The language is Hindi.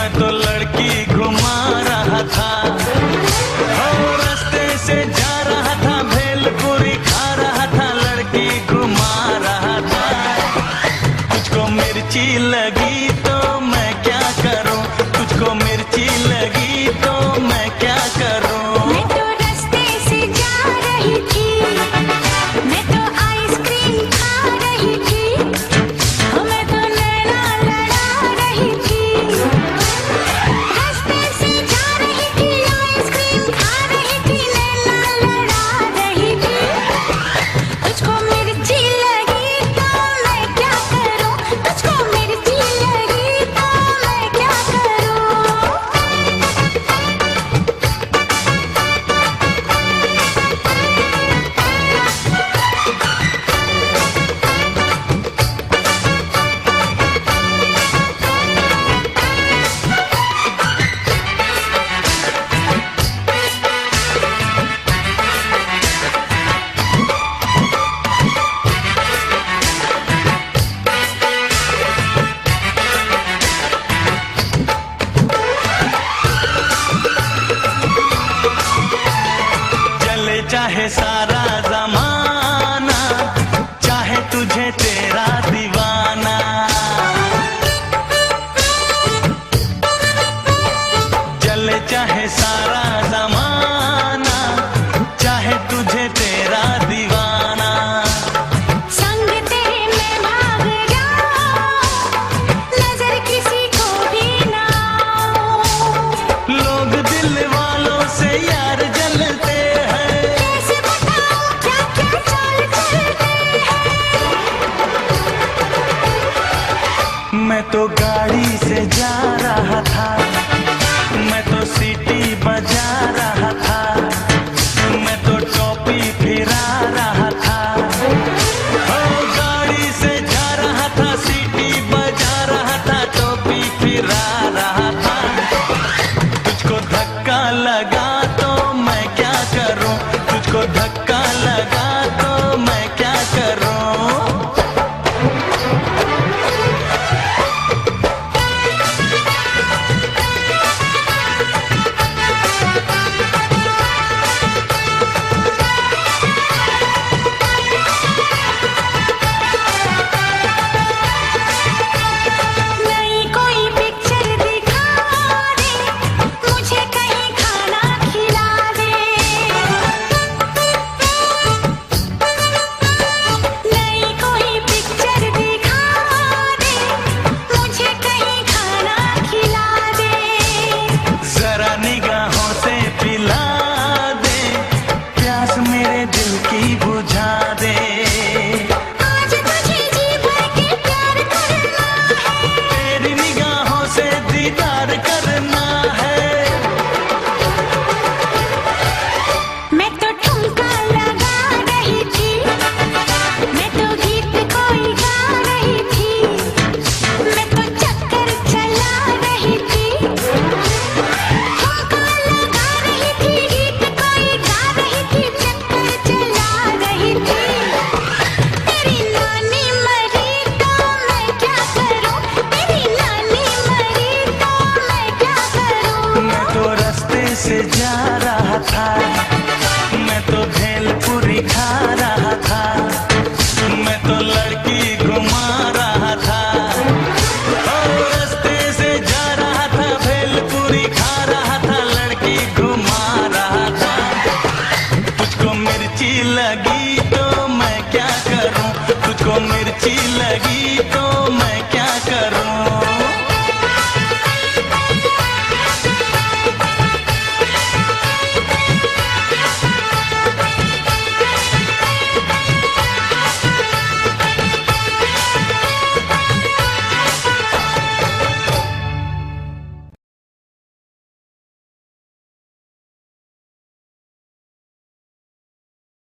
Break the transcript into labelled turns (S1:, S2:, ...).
S1: मैं तो लड़की घुमा रहा था, हो रास्ते से जा रहा था, भेलपुरी खा रहा था, लड़की घुमा रहा था। तुझको मिर्ची लगी तो मैं क्या करूं, तुझको मिर्ची लगी तो मैं क्या करूं।
S2: मैं तो रास्ते से जा रही थी, मैं तो आइसक्रीम खा रही थी, मैं तो नैना लड़ा रही थी। रास्ते से जा रही थी, आइसक्रीम खा रही थी, नैना लड़ा रही थी। तुझको मिर्ची लगी तो मैं क्या करूं, तुझको मिर्ची लगी तो मैं क्या करूं।
S1: चले चाहे सारा जमाना, चाहे तुझे तेरा दीवाना, चले चाहे सारा जमाना, चाहे तुझे तेरा दीवाना।
S2: संग तेरे मैं भाग जाऊं, नजर किसी को भी ना आऊं।
S1: लोग दिल वालों से यार जलते हैं,
S2: कैसे बताऊं क्या क्या चाल चलते हैं।
S1: मैं तो गाड़ी से जा रहा था, मैं तो सीटी बजा रहा था, मैं तो टोपी फिरा रहा था, हो गाड़ी से जा रहा था, सीटी बजा रहा था, टोपी फिरा रहा था। तुझको धक्का लगा तो मैं क्या करूं, तुझको धक्का लगा तो मैं क्या करूं।
S2: नई कोई पिक्चर दिखा दे, मुझे कहीं खाना खिला दे। नई कोई पिक्चर दिखा दे, मुझे कहीं खाना खिला दे।
S1: जरा निगाहों से पिला दे, प्यास मेरे दिल की बुझा दे।
S2: आज तुझे जी भर के प्यार करना है,
S1: तेरी निगाहों से दीदार करना है।
S2: मैं तो ठुमका लगा रही थी, मैं तो गीत कोई गा रही थी, मैं तो चक्कर चला रही थी। ठुमका लगा रही थी, गीत कोई गा रही थी, चक्कर चला रही थी। तेरी नानी मरी तो मैं क्या करूं, तेरी नानी मरी तो मैं क्या करूं।
S1: मैं तो रास्ते से जा रहा था, मैं तो भेलपुरी खा रहा था, मैं तो लड़की घुमा रहा था, ओ रास्ते से जा रहा था, भेलपुरी खा रहा था, लड़की घुमा रहा था। तुझको मिर्ची लगी तो मैं क्या करूं, तुझको मिर्ची लगी